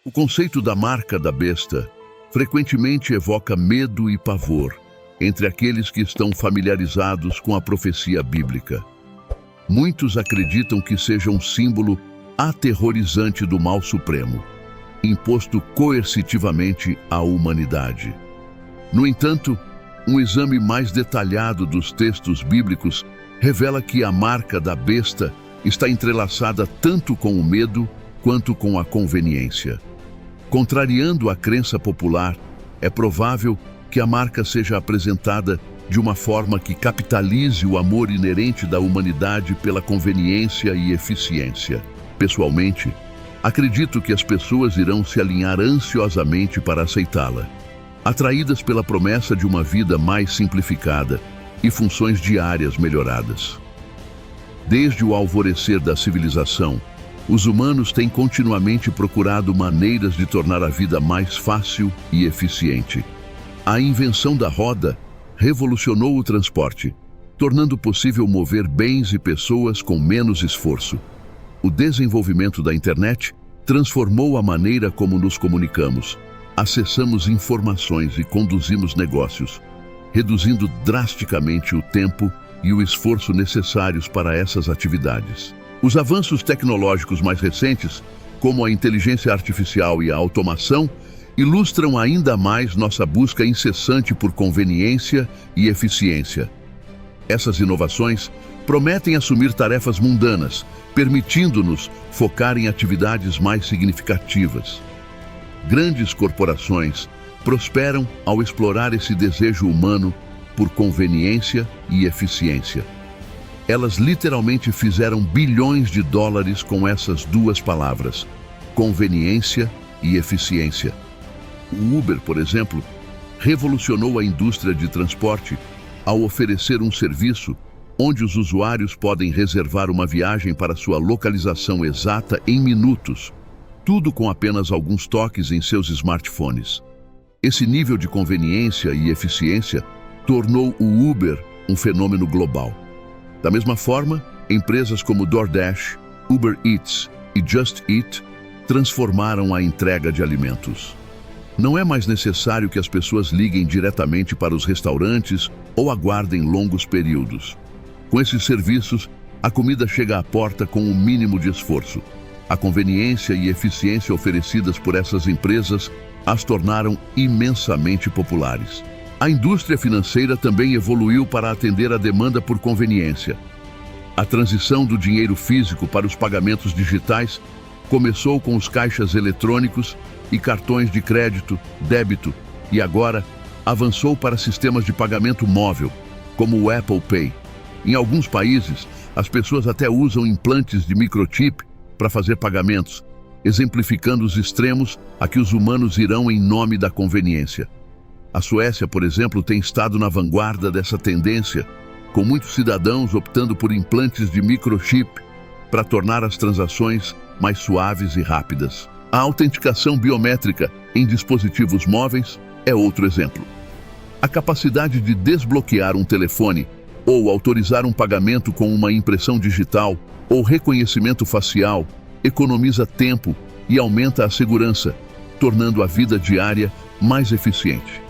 O conceito da marca da besta frequentemente evoca medo e pavor entre aqueles que estão familiarizados com a profecia bíblica. Muitos acreditam que seja um símbolo aterrorizante do mal supremo, imposto coercitivamente à humanidade. No entanto, um exame mais detalhado dos textos bíblicos revela que a marca da besta está entrelaçada tanto com o medo quanto com a conveniência. Contrariando a crença popular, é provável que a marca seja apresentada de uma forma que capitalize o amor inerente da humanidade pela conveniência e eficiência. Pessoalmente, acredito que as pessoas irão se alinhar ansiosamente para aceitá-la, atraídas pela promessa de uma vida mais simplificada e funções diárias melhoradas. Desde o alvorecer da civilização, os humanos têm continuamente procurado maneiras de tornar a vida mais fácil e eficiente. A invenção da roda revolucionou o transporte, tornando possível mover bens e pessoas com menos esforço. O desenvolvimento da internet transformou a maneira como nos comunicamos, acessamos informações e conduzimos negócios, reduzindo drasticamente o tempo e o esforço necessários para essas atividades. Os avanços tecnológicos mais recentes, como a inteligência artificial e a automação, ilustram ainda mais nossa busca incessante por conveniência e eficiência. Essas inovações prometem assumir tarefas mundanas, permitindo-nos focar em atividades mais significativas. Grandes corporações prosperam ao explorar esse desejo humano por conveniência e eficiência. Elas literalmente fizeram bilhões de dólares com essas duas palavras, conveniência e eficiência. O Uber, por exemplo, revolucionou a indústria de transporte ao oferecer um serviço onde os usuários podem reservar uma viagem para sua localização exata em minutos, tudo com apenas alguns toques em seus smartphones. Esse nível de conveniência e eficiência tornou o Uber um fenômeno global. Da mesma forma, empresas como DoorDash, Uber Eats e Just Eat transformaram a entrega de alimentos. Não é mais necessário que as pessoas liguem diretamente para os restaurantes ou aguardem longos períodos. Com esses serviços, a comida chega à porta com o mínimo de esforço. A conveniência e eficiência oferecidas por essas empresas as tornaram imensamente populares. A indústria financeira também evoluiu para atender a demanda por conveniência. A transição do dinheiro físico para os pagamentos digitais começou com os caixas eletrônicos e cartões de crédito, débito, e agora avançou para sistemas de pagamento móvel, como o Apple Pay. Em alguns países, as pessoas até usam implantes de microchip para fazer pagamentos, exemplificando os extremos a que os humanos irão em nome da conveniência. A Suécia, por exemplo, tem estado na vanguarda dessa tendência, com muitos cidadãos optando por implantes de microchip para tornar as transações mais suaves e rápidas. A autenticação biométrica em dispositivos móveis é outro exemplo. A capacidade de desbloquear um telefone ou autorizar um pagamento com uma impressão digital ou reconhecimento facial economiza tempo e aumenta a segurança, tornando a vida diária mais eficiente.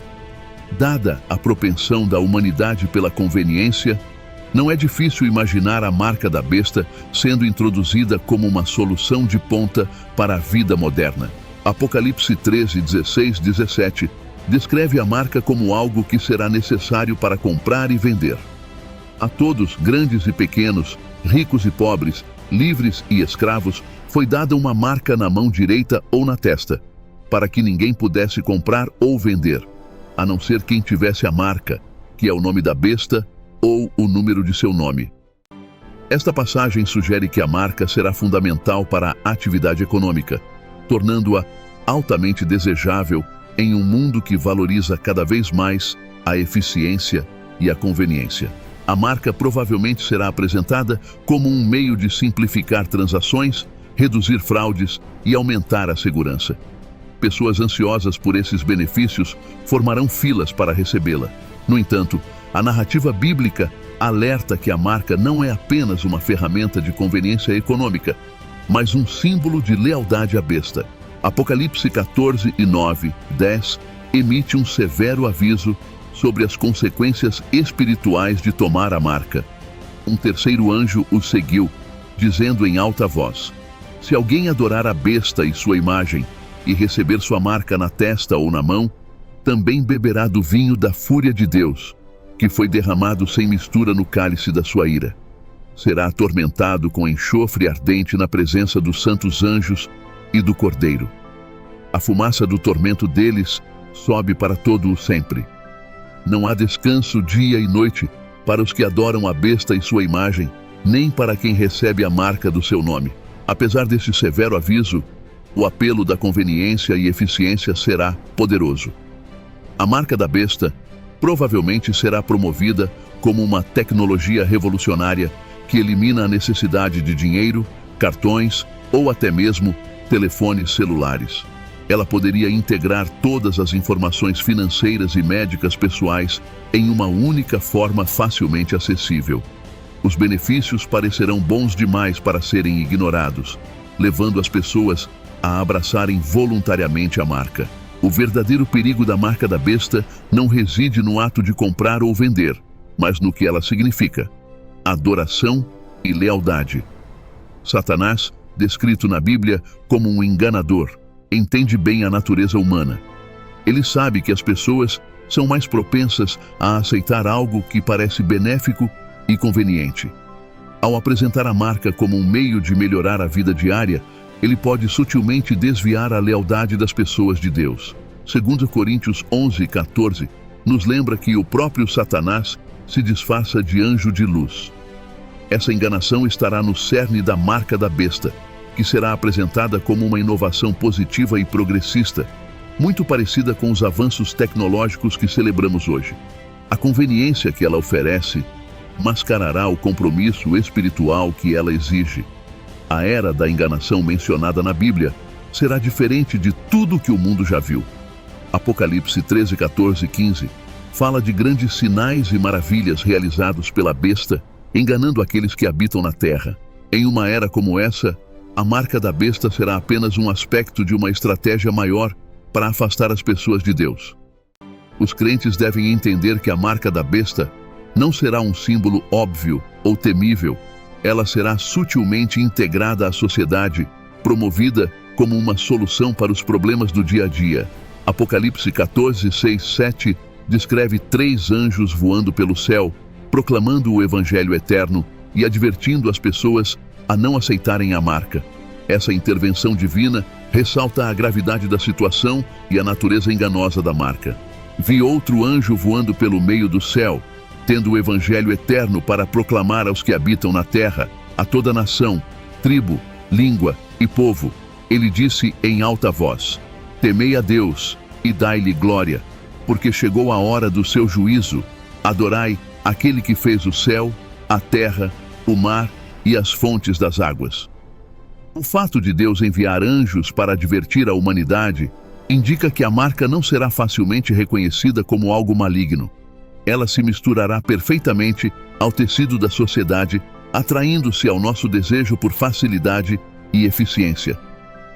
Dada a propensão da humanidade pela conveniência, não é difícil imaginar a marca da besta sendo introduzida como uma solução de ponta para a vida moderna. Apocalipse 13, 16, 17 descreve a marca como algo que será necessário para comprar e vender. A todos, grandes e pequenos, ricos e pobres, livres e escravos, foi dada uma marca na mão direita ou na testa, para que ninguém pudesse comprar ou vender, a não ser quem tivesse a marca, que é o nome da besta ou o número de seu nome. Esta passagem sugere que a marca será fundamental para a atividade econômica, tornando-a altamente desejável em um mundo que valoriza cada vez mais a eficiência e a conveniência. A marca provavelmente será apresentada como um meio de simplificar transações, reduzir fraudes e aumentar a segurança. Pessoas ansiosas por esses benefícios formarão filas para recebê-la. No entanto, a narrativa bíblica alerta que a marca não é apenas uma ferramenta de conveniência econômica, mas um símbolo de lealdade à besta. Apocalipse 14 e 9, 10 emite um severo aviso sobre as consequências espirituais de tomar a marca. Um terceiro anjo o seguiu, dizendo em alta voz: se alguém adorar a besta e sua imagem, e receber sua marca na testa ou na mão, também beberá do vinho da fúria de Deus, que foi derramado sem mistura no cálice da sua ira. Será atormentado com enxofre ardente na presença dos santos anjos e do Cordeiro. A fumaça do tormento deles sobe para todo o sempre. Não há descanso dia e noite para os que adoram a besta e sua imagem, nem para quem recebe a marca do seu nome. Apesar desse severo aviso, o apelo da conveniência e eficiência será poderoso. A marca da besta provavelmente será promovida como uma tecnologia revolucionária que elimina a necessidade de dinheiro, cartões ou até mesmo telefones celulares. Ela poderia integrar todas as informações financeiras e médicas pessoais em uma única forma facilmente acessível. Os benefícios parecerão bons demais para serem ignorados, levando as pessoas a abraçarem voluntariamente a marca. O verdadeiro perigo da marca da besta não reside no ato de comprar ou vender, mas no que ela significa: adoração e lealdade. Satanás, descrito na Bíblia como um enganador, entende bem a natureza humana. Ele sabe que as pessoas são mais propensas a aceitar algo que parece benéfico e conveniente. Ao apresentar a marca como um meio de melhorar a vida diária, ele pode sutilmente desviar a lealdade das pessoas de Deus. 2 Coríntios 11:14 nos lembra que o próprio Satanás se disfarça de anjo de luz. Essa enganação estará no cerne da marca da besta, que será apresentada como uma inovação positiva e progressista, muito parecida com os avanços tecnológicos que celebramos hoje. A conveniência que ela oferece mascarará o compromisso espiritual que ela exige. A era da enganação mencionada na Bíblia será diferente de tudo que o mundo já viu. Apocalipse 13, 14 e 15 fala de grandes sinais e maravilhas realizados pela besta, enganando aqueles que habitam na terra. Em uma era como essa, a marca da besta será apenas um aspecto de uma estratégia maior para afastar as pessoas de Deus. Os crentes devem entender que a marca da besta não será um símbolo óbvio ou temível. Ela será sutilmente integrada à sociedade, promovida como uma solução para os problemas do dia a dia. Apocalipse 14, 6, 7 descreve 3 anjos voando pelo céu, proclamando o evangelho eterno e advertindo as pessoas a não aceitarem a marca. Essa intervenção divina ressalta a gravidade da situação e a natureza enganosa da marca. Vi outro anjo voando pelo meio do céu, tendo o evangelho eterno para proclamar aos que habitam na terra, a toda nação, tribo, língua e povo. Ele disse em alta voz: temei a Deus e dai-lhe glória, porque chegou a hora do seu juízo. Adorai aquele que fez o céu, a terra, o mar e as fontes das águas. O fato de Deus enviar anjos para advertir a humanidade indica que a marca não será facilmente reconhecida como algo maligno. Ela se misturará perfeitamente ao tecido da sociedade, atraindo-se ao nosso desejo por facilidade e eficiência.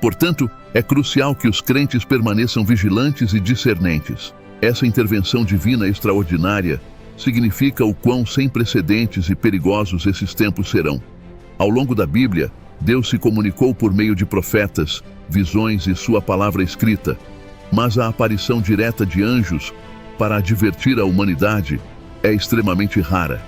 Portanto, é crucial que os crentes permaneçam vigilantes e discernentes. Essa intervenção divina extraordinária significa o quão sem precedentes e perigosos esses tempos serão. Ao longo da Bíblia, Deus se comunicou por meio de profetas, visões e sua palavra escrita, mas a aparição direta de anjos para advertir a humanidade é extremamente rara.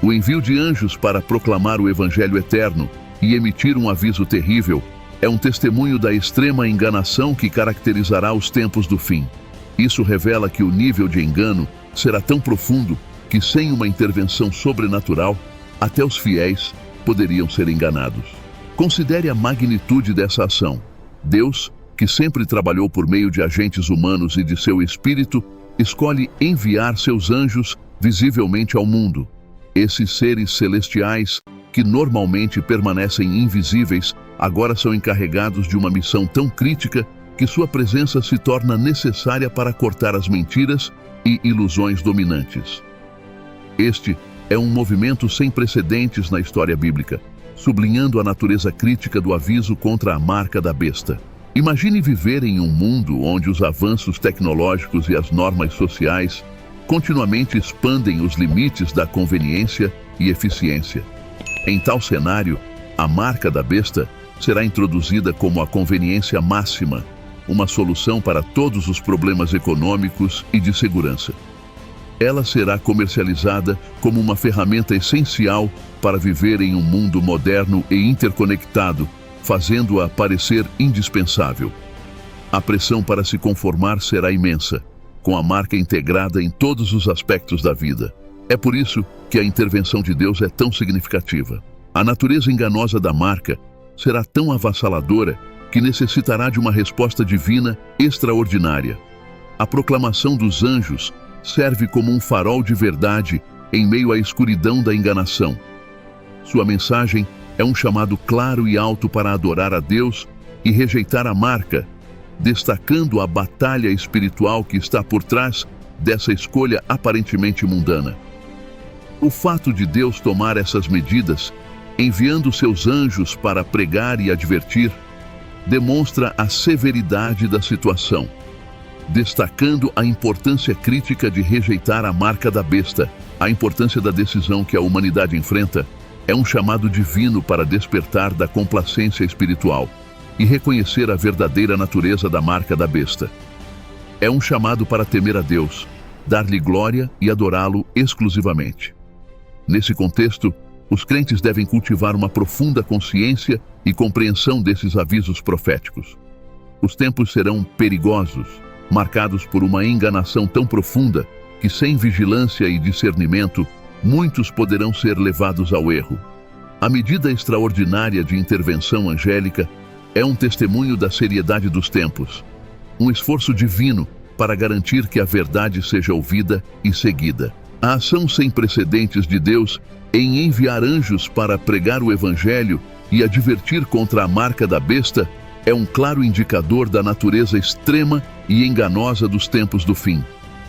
O envio de anjos para proclamar o evangelho eterno e emitir um aviso terrível é um testemunho da extrema enganação que caracterizará os tempos do fim. Isso revela que o nível de engano será tão profundo que, sem uma intervenção sobrenatural, até os fiéis poderiam ser enganados. Considere a magnitude dessa ação. Deus, que sempre trabalhou por meio de agentes humanos e de seu espírito, escolhe enviar seus anjos visivelmente ao mundo. Esses seres celestiais, que normalmente permanecem invisíveis, agora são encarregados de uma missão tão crítica que sua presença se torna necessária para cortar as mentiras e ilusões dominantes. Este é um movimento sem precedentes na história bíblica, sublinhando a natureza crítica do aviso contra a marca da besta. Imagine viver em um mundo onde os avanços tecnológicos e as normas sociais continuamente expandem os limites da conveniência e eficiência. Em tal cenário, a marca da besta será introduzida como a conveniência máxima, uma solução para todos os problemas econômicos e de segurança. Ela será comercializada como uma ferramenta essencial para viver em um mundo moderno e interconectado, fazendo-a parecer indispensável. A pressão para se conformar será imensa, com a marca integrada em todos os aspectos da vida. É por isso que a intervenção de Deus é tão significativa. A natureza enganosa da marca será tão avassaladora que necessitará de uma resposta divina extraordinária. A proclamação dos anjos serve como um farol de verdade em meio à escuridão da enganação. Sua mensagem é um chamado claro e alto para adorar a Deus e rejeitar a marca, destacando a batalha espiritual que está por trás dessa escolha aparentemente mundana. O fato de Deus tomar essas medidas, enviando seus anjos para pregar e advertir, demonstra a severidade da situação, destacando a importância crítica de rejeitar a marca da besta. A importância da decisão que a humanidade enfrenta é um chamado divino para despertar da complacência espiritual e reconhecer a verdadeira natureza da marca da besta. É um chamado para temer a Deus, dar-lhe glória e adorá-lo exclusivamente. Nesse contexto, os crentes devem cultivar uma profunda consciência e compreensão desses avisos proféticos. Os tempos serão perigosos, marcados por uma enganação tão profunda que, sem vigilância e discernimento, muitos poderão ser levados ao erro. A medida extraordinária de intervenção angélica é um testemunho da seriedade dos tempos, um esforço divino para garantir que a verdade seja ouvida e seguida. A ação sem precedentes de Deus em enviar anjos para pregar o Evangelho e advertir contra a marca da besta é um claro indicador da natureza extrema e enganosa dos tempos do fim.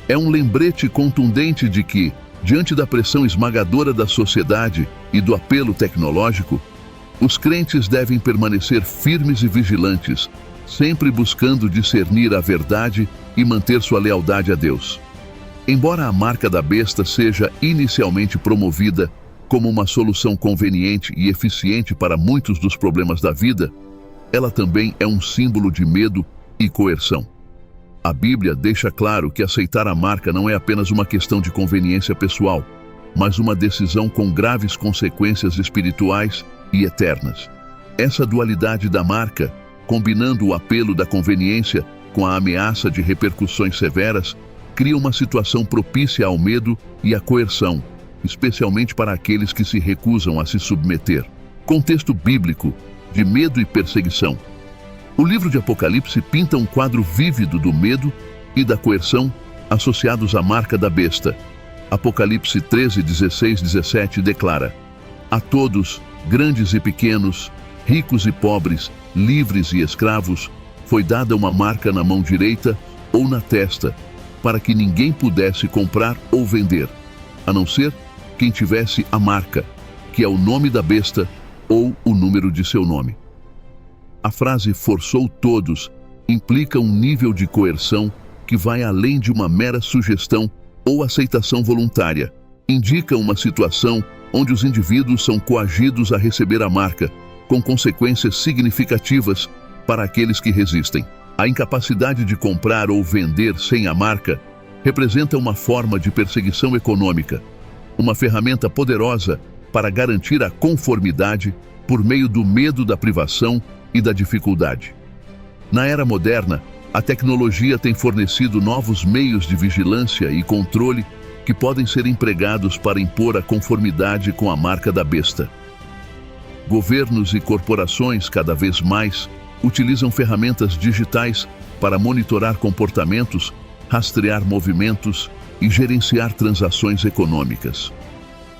É um lembrete contundente de que, diante da pressão esmagadora da sociedade e do apelo tecnológico, os crentes devem permanecer firmes e vigilantes, sempre buscando discernir a verdade e manter sua lealdade a Deus. Embora a marca da besta seja inicialmente promovida como uma solução conveniente e eficiente para muitos dos problemas da vida, ela também é um símbolo de medo e coerção. A Bíblia deixa claro que aceitar a marca não é apenas uma questão de conveniência pessoal, mas uma decisão com graves consequências espirituais e eternas. Essa dualidade da marca, combinando o apelo da conveniência com a ameaça de repercussões severas, cria uma situação propícia ao medo e à coerção, especialmente para aqueles que se recusam a se submeter. Contexto bíblico de medo e perseguição. O livro de Apocalipse pinta um quadro vívido do medo e da coerção associados à marca da besta. Apocalipse 13, 16, 17 declara: a todos, grandes e pequenos, ricos e pobres, livres e escravos, foi dada uma marca na mão direita ou na testa, para que ninguém pudesse comprar ou vender, a não ser quem tivesse a marca, que é o nome da besta ou o número de seu nome. A frase forçou todos implica um nível de coerção que vai além de uma mera sugestão ou aceitação voluntária. Indica uma situação onde os indivíduos são coagidos a receber a marca, com consequências significativas para aqueles que resistem. A incapacidade de comprar ou vender sem a marca representa uma forma de perseguição econômica, uma ferramenta poderosa para garantir a conformidade por meio do medo da privação e da dificuldade. Na era moderna, a tecnologia tem fornecido novos meios de vigilância e controle que podem ser empregados para impor a conformidade com a marca da besta. Governos e corporações cada vez mais utilizam ferramentas digitais para monitorar comportamentos, rastrear movimentos e gerenciar transações econômicas.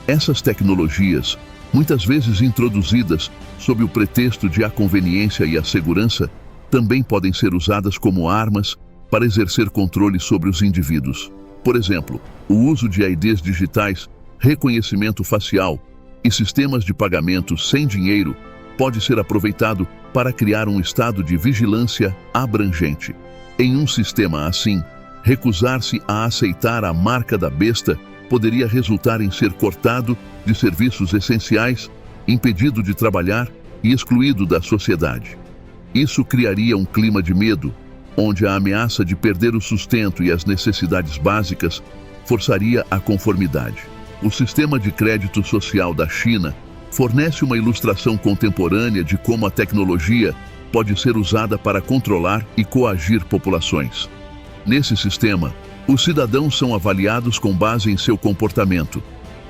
Essas tecnologias, muitas vezes introduzidas sob o pretexto de a conveniência e a segurança, também podem ser usadas como armas para exercer controle sobre os indivíduos. Por exemplo, o uso de IDs digitais, reconhecimento facial e sistemas de pagamento sem dinheiro pode ser aproveitado para criar um estado de vigilância abrangente. Em um sistema assim, recusar-se a aceitar a marca da besta poderia resultar em ser cortado de serviços essenciais, impedido de trabalhar e excluído da sociedade. Isso criaria um clima de medo, onde a ameaça de perder o sustento e as necessidades básicas forçaria a conformidade. O sistema de crédito social da China fornece uma ilustração contemporânea de como a tecnologia pode ser usada para controlar e coagir populações. Nesse sistema, os cidadãos são avaliados com base em seu comportamento,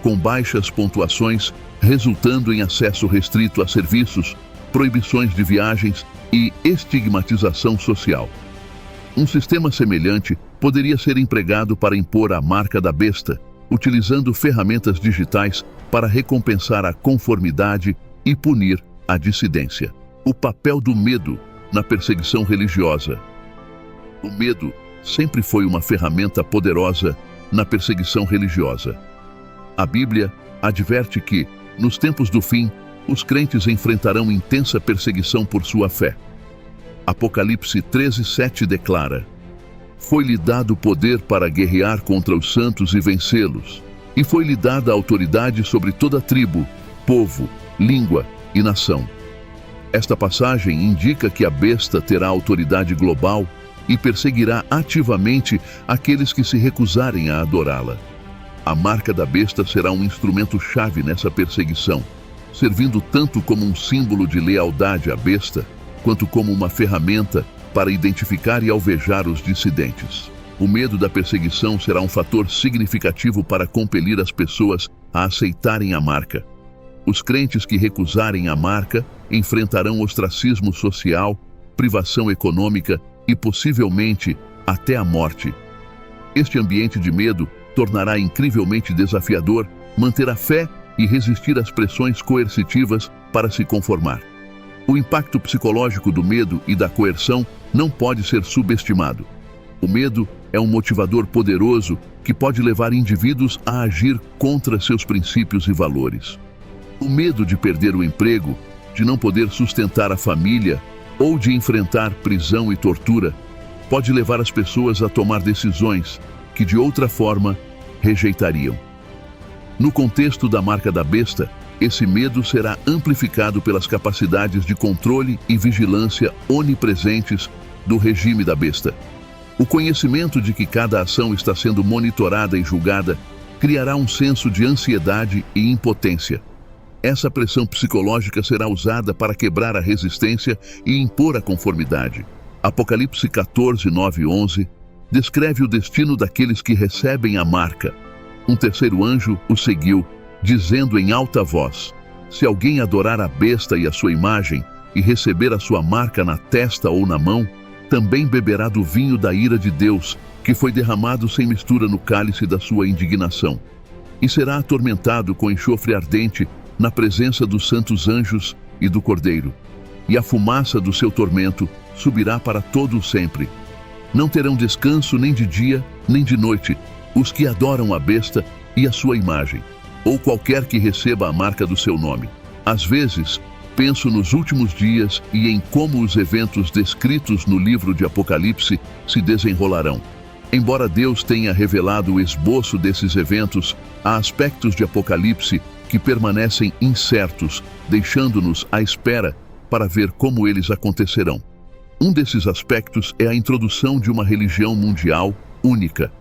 com baixas pontuações, resultando em acesso restrito a serviços, proibições de viagens e estigmatização social. Um sistema semelhante poderia ser empregado para impor a marca da besta, utilizando ferramentas digitais para recompensar a conformidade e punir a dissidência. O papel do medo na perseguição religiosa. O medo sempre foi uma ferramenta poderosa na perseguição religiosa. A Bíblia adverte que, nos tempos do fim, os crentes enfrentarão intensa perseguição por sua fé. Apocalipse 13:7 declara: "Foi-lhe dado poder para guerrear contra os santos e vencê-los, e foi-lhe dada a autoridade sobre toda tribo, povo, língua e nação." Esta passagem indica que a besta terá autoridade global e perseguirá ativamente aqueles que se recusarem a adorá-la. A marca da besta será um instrumento-chave nessa perseguição, servindo tanto como um símbolo de lealdade à besta, quanto como uma ferramenta para identificar e alvejar os dissidentes. O medo da perseguição será um fator significativo para compelir as pessoas a aceitarem a marca. Os crentes que recusarem a marca enfrentarão ostracismo social, privação econômica e possivelmente até a morte. Este ambiente de medo tornará incrivelmente desafiador manter a fé e resistir às pressões coercitivas para se conformar. O impacto psicológico do medo e da coerção não pode ser subestimado. O medo é um motivador poderoso que pode levar indivíduos a agir contra seus princípios e valores. O medo de perder o emprego, de não poder sustentar a família ou de enfrentar prisão e tortura pode levar as pessoas a tomar decisões que de outra forma rejeitariam. No contexto da marca da besta, esse medo será amplificado pelas capacidades de controle e vigilância onipresentes do regime da besta. O conhecimento de que cada ação está sendo monitorada e julgada criará um senso de ansiedade e impotência. Essa pressão psicológica será usada para quebrar a resistência e impor a conformidade. Apocalipse 14, 9 e 11 descreve o destino daqueles que recebem a marca. Um terceiro anjo o seguiu, dizendo em alta voz: "Se alguém adorar a besta e a sua imagem e receber a sua marca na testa ou na mão, também beberá do vinho da ira de Deus, que foi derramado sem mistura no cálice da sua indignação, e será atormentado com enxofre ardente na presença dos santos anjos e do Cordeiro. E a fumaça do seu tormento subirá para todo o sempre. Não terão descanso nem de dia, nem de noite, os que adoram a besta e a sua imagem, ou qualquer que receba a marca do seu nome." Às vezes, penso nos últimos dias e em como os eventos descritos no livro de Apocalipse se desenrolarão. Embora Deus tenha revelado o esboço desses eventos, há aspectos de Apocalipse que permanecem incertos, deixando-nos à espera para ver como eles acontecerão. Um desses aspectos é a introdução de uma religião mundial única.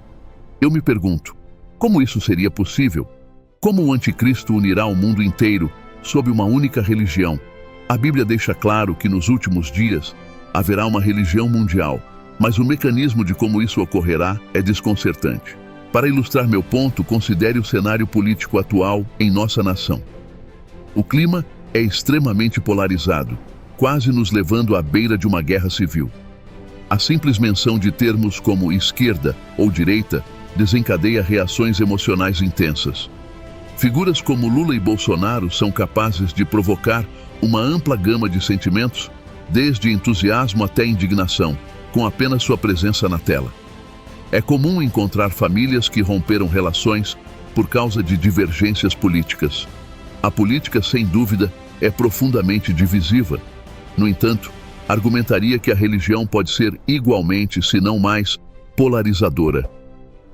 Eu me pergunto, como isso seria possível? Como o anticristo unirá o mundo inteiro sob uma única religião? A Bíblia deixa claro que nos últimos dias haverá uma religião mundial, mas o mecanismo de como isso ocorrerá é desconcertante. Para ilustrar meu ponto, considere o cenário político atual em nossa nação. O clima é extremamente polarizado, quase nos levando à beira de uma guerra civil. A simples menção de termos como esquerda ou direita desencadeia reações emocionais intensas. Figuras como Lula e Bolsonaro são capazes de provocar uma ampla gama de sentimentos, desde entusiasmo até indignação, com apenas sua presença na tela. É comum encontrar famílias que romperam relações por causa de divergências políticas. A política, sem dúvida, é profundamente divisiva. No entanto, argumentaria que a religião pode ser igualmente, se não mais, polarizadora.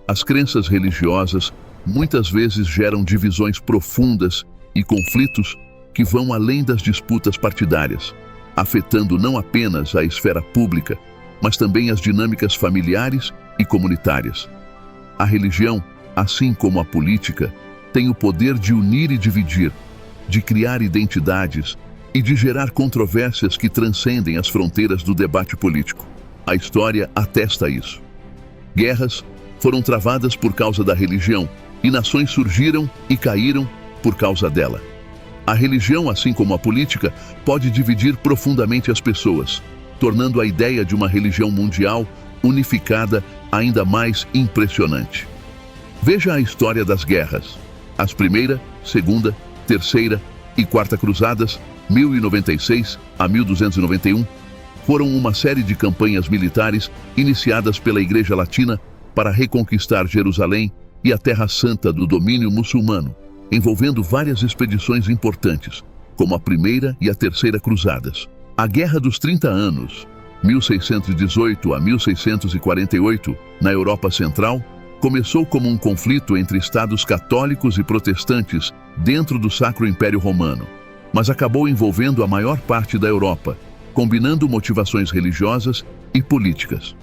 As crenças religiosas muitas vezes geram divisões profundas e conflitos que vão além das disputas partidárias, afetando não apenas a esfera pública, mas também as dinâmicas familiares e comunitárias. A religião, assim como a política, tem o poder de unir e dividir, de criar identidades e de gerar controvérsias que transcendem as fronteiras do debate político. A história atesta isso. Guerras foram travadas por causa da religião e nações surgiram e caíram por causa dela. A religião, assim como a política, pode dividir profundamente as pessoas, tornando a ideia de uma religião mundial unificada ainda mais impressionante. Veja a história das guerras. As Primeira, Segunda, Terceira e Quarta Cruzadas, 1096 a 1291, foram uma série de campanhas militares iniciadas pela Igreja Latina para reconquistar Jerusalém e a Terra Santa do domínio muçulmano, envolvendo várias expedições importantes, como a Primeira e a Terceira Cruzadas. A Guerra dos 30 Anos, 1618 a 1648, na Europa Central, começou como um conflito entre estados católicos e protestantes dentro do Sacro Império Romano, mas acabou envolvendo a maior parte da Europa, combinando motivações religiosas e políticas.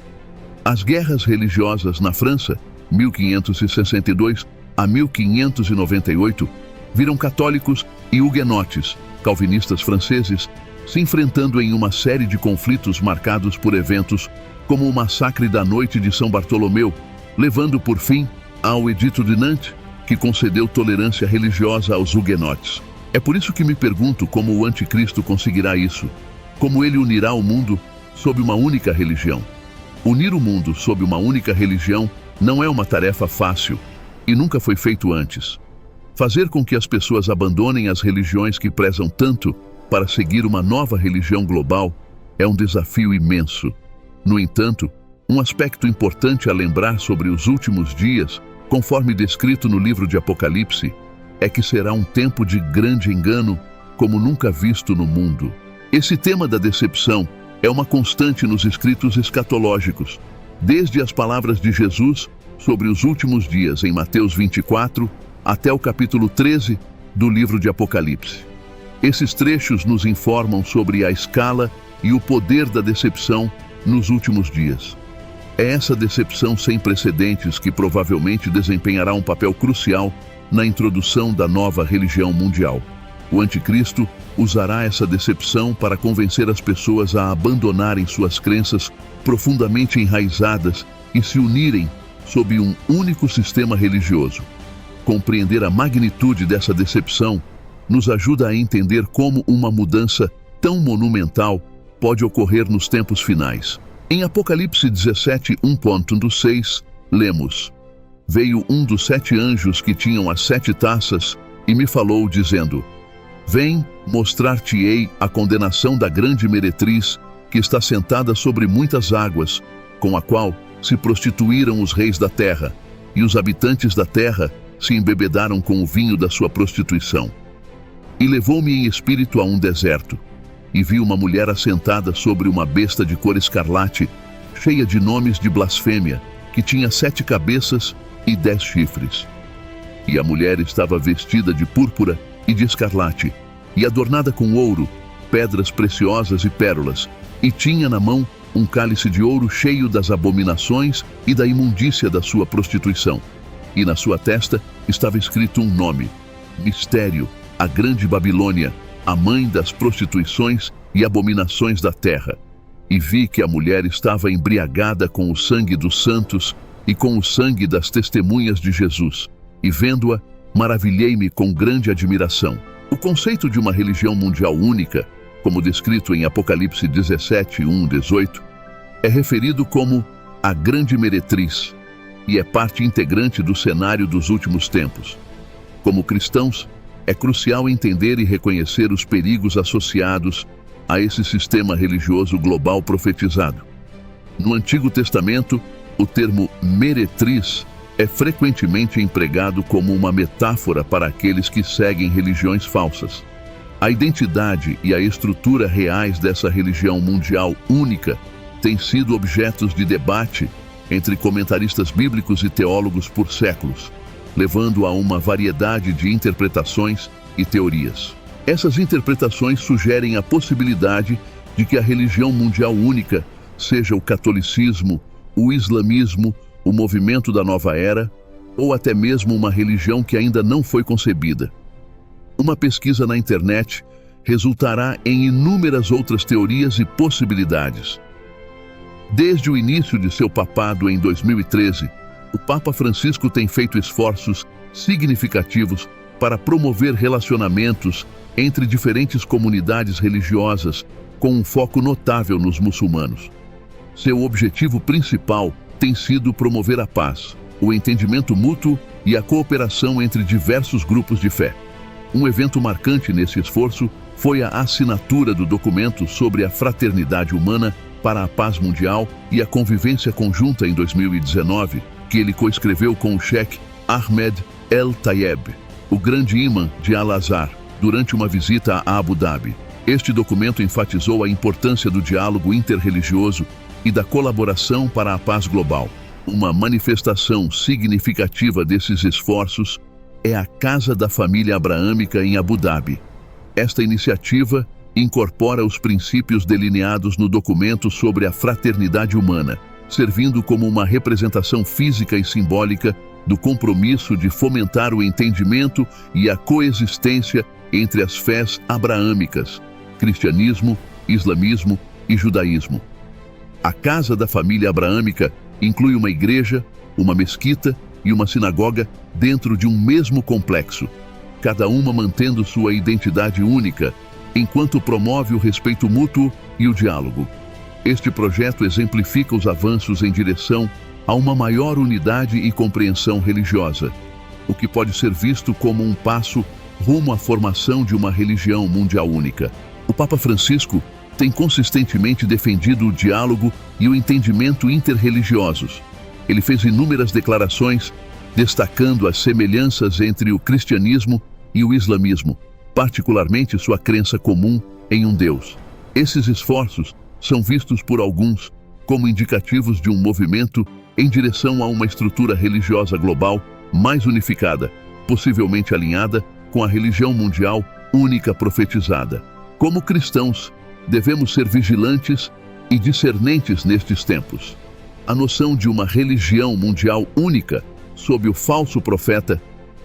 As guerras religiosas na França, 1562 a 1598, viram católicos e huguenotes, calvinistas franceses, se enfrentando em uma série de conflitos marcados por eventos como o massacre da Noite de São Bartolomeu, levando por fim ao Edito de Nantes, que concedeu tolerância religiosa aos huguenotes. É por isso que me pergunto como o anticristo conseguirá isso, como ele unirá o mundo sob uma única religião. Unir o mundo sob uma única religião não é uma tarefa fácil e nunca foi feito antes. Fazer com que as pessoas abandonem as religiões que prezam tanto para seguir uma nova religião global é um desafio imenso. No entanto, um aspecto importante a lembrar sobre os últimos dias, conforme descrito no livro de Apocalipse, é que será um tempo de grande engano, como nunca visto no mundo. Esse tema da decepção é uma constante nos escritos escatológicos, desde as palavras de Jesus sobre os últimos dias em Mateus 24 até o capítulo 13 do livro de Apocalipse. Esses trechos nos informam sobre a escala e o poder da decepção nos últimos dias. É essa decepção sem precedentes que provavelmente desempenhará um papel crucial na introdução da nova religião mundial. O anticristo usará essa decepção para convencer as pessoas a abandonarem suas crenças profundamente enraizadas e se unirem sob um único sistema religioso. Compreender a magnitude dessa decepção nos ajuda a entender como uma mudança tão monumental pode ocorrer nos tempos finais. Em Apocalipse 17, 1.6, lemos: Veio um dos 7 anjos que tinham as 7 taças e me falou, dizendo: Vem, mostrar-te-ei a condenação da grande meretriz, que está sentada sobre muitas águas, com a qual se prostituíram os reis da terra, e os habitantes da terra se embebedaram com o vinho da sua prostituição. E levou-me em espírito a um deserto, e vi uma mulher assentada sobre uma besta de cor escarlate, cheia de nomes de blasfêmia, que tinha 7 cabeças e 10 chifres. E a mulher estava vestida de púrpura e de escarlate, e adornada com ouro, pedras preciosas e pérolas, e tinha na mão um cálice de ouro cheio das abominações e da imundícia da sua prostituição. E na sua testa estava escrito um nome: Mistério, a Grande Babilônia, a mãe das prostituições e abominações da terra. E vi que a mulher estava embriagada com o sangue dos santos e com o sangue das testemunhas de Jesus. E vendo-a, maravilhei-me com grande admiração. O conceito de uma religião mundial única, como descrito em Apocalipse 17, 1-18, é referido como a grande meretriz e é parte integrante do cenário dos últimos tempos. Como cristãos, é crucial entender e reconhecer os perigos associados a esse sistema religioso global profetizado. No Antigo Testamento, o termo meretriz é frequentemente empregado como uma metáfora para aqueles que seguem religiões falsas. A identidade e a estrutura reais dessa religião mundial única têm sido objetos de debate entre comentaristas bíblicos e teólogos por séculos, levando a uma variedade de interpretações e teorias. Essas interpretações sugerem a possibilidade de que a religião mundial única seja o catolicismo, o islamismo, o movimento da nova era, ou até mesmo uma religião que ainda não foi concebida. Uma pesquisa na internet resultará em inúmeras outras teorias e possibilidades. Desde o início de seu papado em 2013, o Papa Francisco tem feito esforços significativos para promover relacionamentos entre diferentes comunidades religiosas, com um foco notável nos muçulmanos. Seu objetivo principal tem sido promover a paz, o entendimento mútuo e a cooperação entre diversos grupos de fé. Um evento marcante nesse esforço foi a assinatura do documento sobre a fraternidade humana para a paz mundial e a convivência conjunta em 2019, que ele coescreveu com o Sheikh Ahmed El-Tayeb, o grande imã de Al-Azhar, durante uma visita a Abu Dhabi. Este documento enfatizou a importância do diálogo interreligioso e da colaboração para a paz global. Uma manifestação significativa desses esforços é a Casa da Família Abraâmica em Abu Dhabi. Esta iniciativa incorpora os princípios delineados no documento sobre a fraternidade humana, servindo como uma representação física e simbólica do compromisso de fomentar o entendimento e a coexistência entre as fés abraâmicas, cristianismo, islamismo e judaísmo. A Casa da Família Abraâmica inclui uma igreja, uma mesquita e uma sinagoga dentro de um mesmo complexo, cada uma mantendo sua identidade única, enquanto promove o respeito mútuo e o diálogo. Este projeto exemplifica os avanços em direção a uma maior unidade e compreensão religiosa, o que pode ser visto como um passo rumo à formação de uma religião mundial única. O Papa Francisco tem consistentemente defendido o diálogo e o entendimento interreligiosos. Ele fez inúmeras declarações destacando as semelhanças entre o cristianismo e o islamismo, particularmente sua crença comum em um Deus. Esses esforços são vistos por alguns como indicativos de um movimento em direção a uma estrutura religiosa global mais unificada, possivelmente alinhada com a religião mundial única profetizada. Como cristãos, devemos ser vigilantes e discernentes nestes tempos. A noção de uma religião mundial única, sob o falso profeta,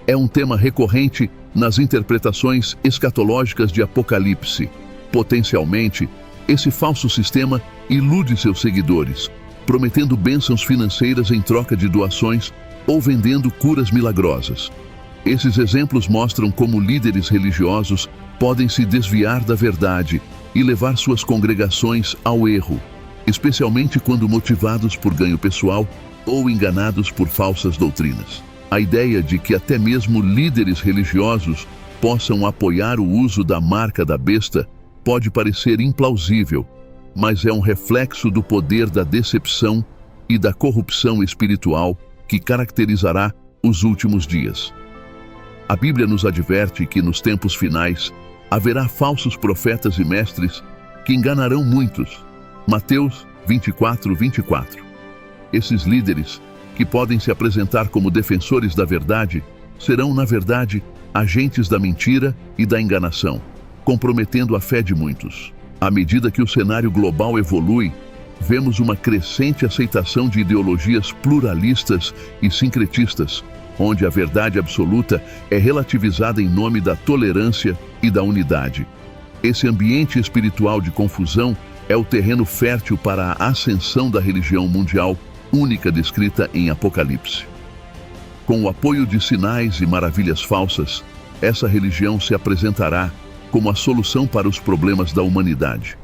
é um tema recorrente nas interpretações escatológicas de Apocalipse. Potencialmente, esse falso sistema ilude seus seguidores, prometendo bênçãos financeiras em troca de doações ou vendendo curas milagrosas. Esses exemplos mostram como líderes religiosos podem se desviar da verdade e levar suas congregações ao erro, especialmente quando motivados por ganho pessoal ou enganados por falsas doutrinas. A ideia de que até mesmo líderes religiosos possam apoiar o uso da marca da besta pode parecer implausível, mas é um reflexo do poder da decepção e da corrupção espiritual que caracterizará os últimos dias. A Bíblia nos adverte que nos tempos finais haverá falsos profetas e mestres que enganarão muitos. Mateus 24:24. Esses líderes, que podem se apresentar como defensores da verdade, serão, na verdade, agentes da mentira e da enganação, comprometendo a fé de muitos. À medida que o cenário global evolui, vemos uma crescente aceitação de ideologias pluralistas e sincretistas, onde a verdade absoluta é relativizada em nome da tolerância e da unidade. Esse ambiente espiritual de confusão é o terreno fértil para a ascensão da religião mundial única descrita em Apocalipse. Com o apoio de sinais e maravilhas falsas, essa religião se apresentará como a solução para os problemas da humanidade,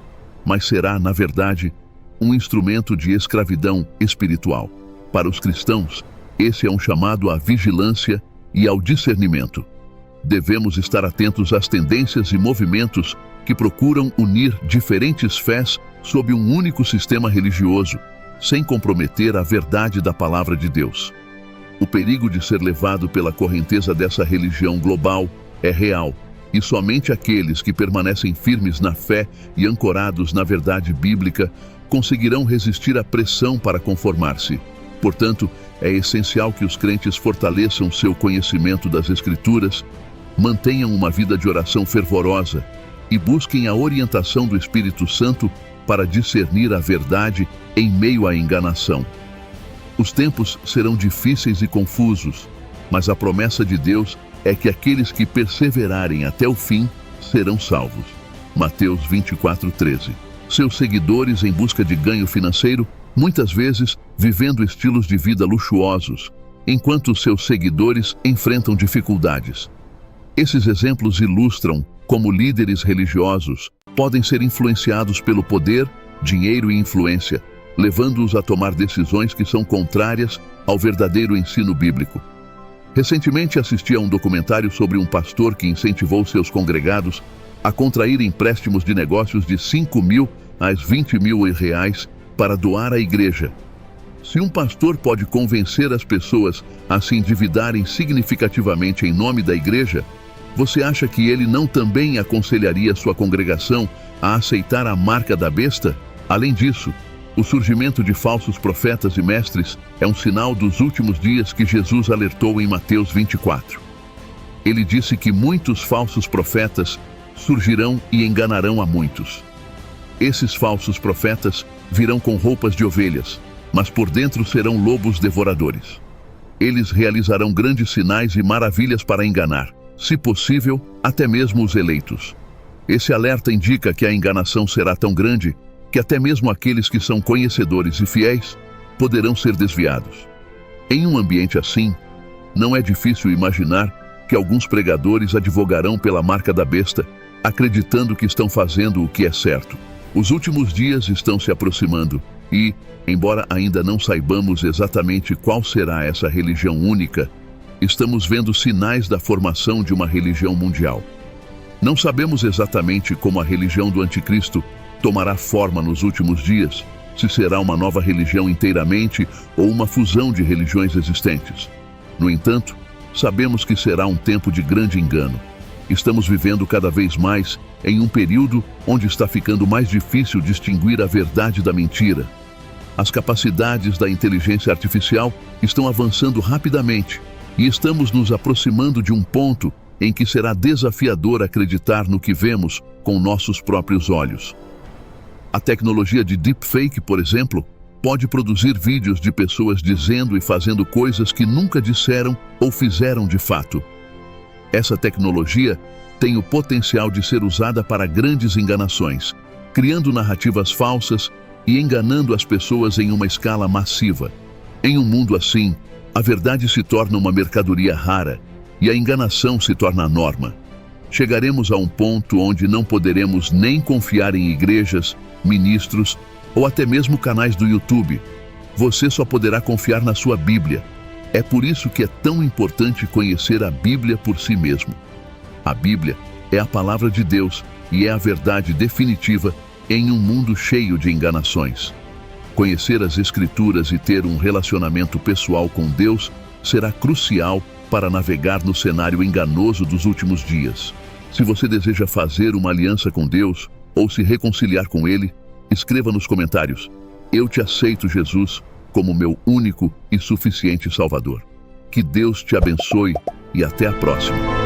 mas será, na verdade, um instrumento de escravidão espiritual. Para os cristãos, esse é um chamado à vigilância e ao discernimento. Devemos estar atentos às tendências e movimentos que procuram unir diferentes fés sob um único sistema religioso, sem comprometer a verdade da palavra de Deus. O perigo de ser levado pela correnteza dessa religião global é real, e somente aqueles que permanecem firmes na fé e ancorados na verdade bíblica conseguirão resistir à pressão para conformar-se. Portanto, é essencial que os crentes fortaleçam seu conhecimento das Escrituras, mantenham uma vida de oração fervorosa e busquem a orientação do Espírito Santo para discernir a verdade em meio à enganação. Os tempos serão difíceis e confusos, mas a promessa de Deus é que aqueles que perseverarem até o fim serão salvos. Mateus 24:13. Seus seguidores, em busca de ganho financeiro, muitas vezes vivendo estilos de vida luxuosos, enquanto seus seguidores enfrentam dificuldades. Esses exemplos ilustram como líderes religiosos podem ser influenciados pelo poder, dinheiro e influência, levando-os a tomar decisões que são contrárias ao verdadeiro ensino bíblico. Recentemente assisti a um documentário sobre um pastor que incentivou seus congregados a contrair empréstimos de negócios de 5.000 a 20.000 reais para doar à igreja. Se um pastor pode convencer as pessoas a se endividarem significativamente em nome da igreja, você acha que ele não também aconselharia sua congregação a aceitar a marca da besta? Além disso, o surgimento de falsos profetas e mestres é um sinal dos últimos dias que Jesus alertou em Mateus 24. Ele disse que muitos falsos profetas surgirão e enganarão a muitos. Esses falsos profetas virão com roupas de ovelhas, mas por dentro serão lobos devoradores. Eles realizarão grandes sinais e maravilhas para enganar, se possível, até mesmo os eleitos. Esse alerta indica que a enganação será tão grande que até mesmo aqueles que são conhecedores e fiéis poderão ser desviados. Em um ambiente assim, não é difícil imaginar que alguns pregadores advogarão pela marca da besta, acreditando que estão fazendo o que é certo. Os últimos dias estão se aproximando e, embora ainda não saibamos exatamente qual será essa religião única, estamos vendo sinais da formação de uma religião mundial. Não sabemos exatamente como a religião do anticristo tomará forma nos últimos dias, se será uma nova religião inteiramente ou uma fusão de religiões existentes. No entanto, sabemos que será um tempo de grande engano. Estamos vivendo cada vez mais em um período onde está ficando mais difícil distinguir a verdade da mentira. As capacidades da inteligência artificial estão avançando rapidamente e estamos nos aproximando de um ponto em que será desafiador acreditar no que vemos com nossos próprios olhos. A tecnologia de deepfake, por exemplo, pode produzir vídeos de pessoas dizendo e fazendo coisas que nunca disseram ou fizeram de fato. Essa tecnologia tem o potencial de ser usada para grandes enganações, criando narrativas falsas e enganando as pessoas em uma escala massiva. Em um mundo assim, a verdade se torna uma mercadoria rara e a enganação se torna a norma. Chegaremos a um ponto onde não poderemos nem confiar em igrejas, ministros ou até mesmo canais do YouTube. Você só poderá confiar na sua Bíblia. É por isso que é tão importante conhecer a Bíblia por si mesmo. A Bíblia é a palavra de Deus e é a verdade definitiva em um mundo cheio de enganações. Conhecer as Escrituras e ter um relacionamento pessoal com Deus será crucial para navegar no cenário enganoso dos últimos dias. Se você deseja fazer uma aliança com Deus ou se reconciliar com Ele, escreva nos comentários: "Eu te aceito, Jesus, como meu único e suficiente Salvador". Que Deus te abençoe e até a próxima.